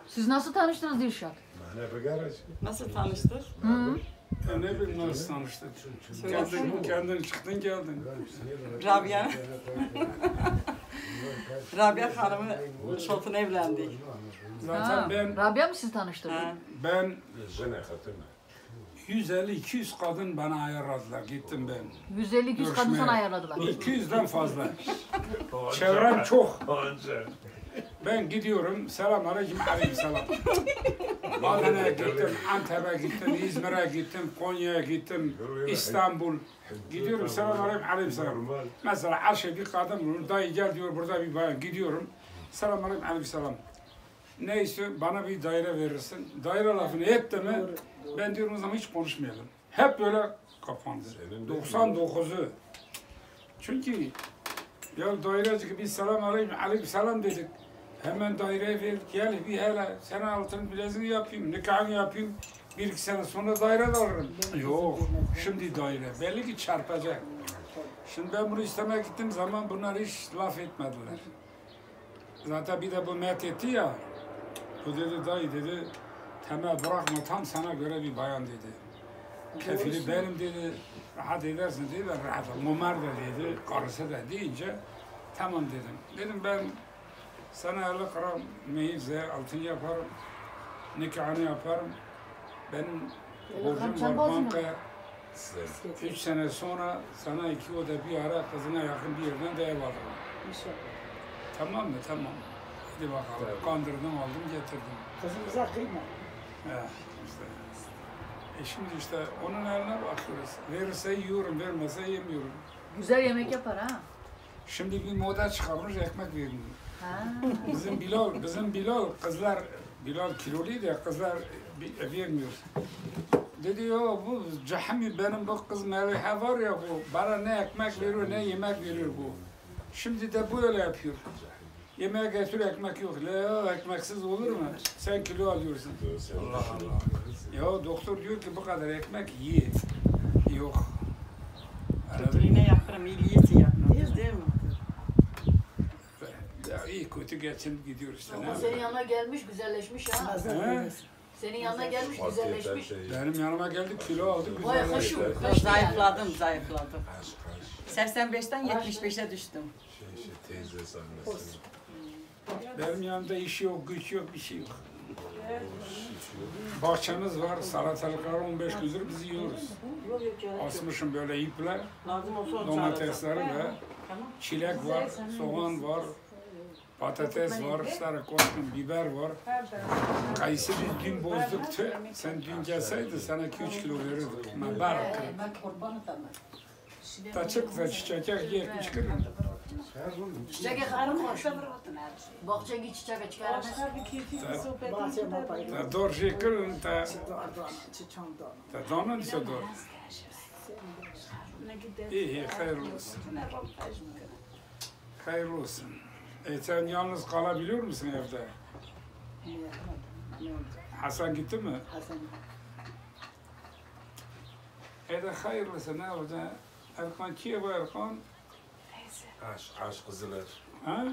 Siz nasıl tanıştınız Dilşat? Nasıl tanıştık? Ne bileyim nasıl tanıştık. Kendin çıktın geldin. Rabia Hanım'ın şotuna evlendik. Zaten ben Rabia mı siz tanıştırdınız? ben 150-200 kadın bana ayarladılar. Gittim ben. 150-200 kadın sana ayarladılar. 200'den fazla. Çevrem çok. Ben gidiyorum. Selamünaleyküm, aleykümselam. Adana'ya gittim, Antep'e gittim, İzmir'e gittim, Konya'ya gittim, İstanbul. Gidiyorum, selamünaleyküm, aleykümselam. Mesela Ayşe bir kadın bulur, dayı gel diyor, burada bir bayan. Gidiyorum, selamünaleyküm, aleykümselam. Ne istiyor? Bana bir daire verirsin. Daire lafını etti mi, ben diyorum o zaman hiç konuşmayalım. Hep böyle kapandı. 99'u. Çünkü ya daireci gibi selamünaleyküm, aleykümselam dedik. Hemen daireye ver, gel bir hele, sana altın bileziğini yapayım, nikahını yapayım, 1-2 sene sonra daire de alırım. Yok, şimdi daire, belli ki çarpacak. Şimdi ben bunu istemeye gittiğim zaman bunlar hiç laf etmediler. Zaten bir de bu met etti ya, bu dedi dayı dedi, temel bırakma tam sana göre bir bayan dedi. Kefili benim dedi, rahat edersin dedi, rahat ol. Mumar da dedi, karısı da deyince tamam dedim. Dedim ben sana 50 gram meyze, altın yaparım, nikahını yaparım. Benim borcum var bankaya. 3 sene sonra sana 2 oda bir ara kızına yakın bir yerden de ev alırım. Tamam mı? Tamam. Hadi bakalım. Kandırdım, aldım, getirdim. Kızımıza kıyma. İşte. Şimdi işte onun eline bakıyoruz. Verirse yiyorum, vermezse yemiyorum. Güzel yemek yapar ha. Şimdi bir moda çıkarmış, ekmek vermiyor. Ha. Bizim Bilal kızlar, Bilal kiloluydu ya, kızlar vermiyor. Dedi ya bu cahmi benim bu kız Meliha var ya bu, bana ne ekmek veriyor ne yemek veriyor bu. Şimdi de böyle yapıyor. Yemeğe getir ekmek yok. La ekmeksiz olur mu? Sen kilo alıyorsun. Allah Allah. Ya doktor diyor ki bu kadar ekmek ye. Yok. Kötülüğüne yaparım, iyiliği yaparım. Değil mi? Ya iyi kötü geçinip gidiyoruz işte. Ama senin yanına gelmiş, güzelleşmiş ha. Senin yanına gelmiş, güzelleşmiş. Benim yanıma geldi, kilo aldı, Vay güzelleşti. haşu. Zayıfladım. 85'ten 75'e düştüm. Teyze sahnesi. Benim yanımda iş yok, güç yok, bir şey yok. Bahçemiz var, salatalıklar 15 gündür biz yiyoruz. Asmışım böyle iple, domatesleri ve çilek var, soğan var, patates var, sarı koşun, biber var. Kayısı biz dün bozduk. Sen dün gelseydin sana 2-3 kilo verirdik. Mübarek. Taçık ve çiçek yiyip çıkarım. Çiçeğe kadar koş. Bahçeye çiçeğe çıkarmış. Ta dor şekerin ta donan ise dor. İyi, hayırlı olsun. Hayırlı olsun. Sen yalnız kalabiliyor musun evde? Hasan gitti mi? Evde hayırlısı ne oldu? Erkan kiye bu Erkan? Aşk kızılar. Ha?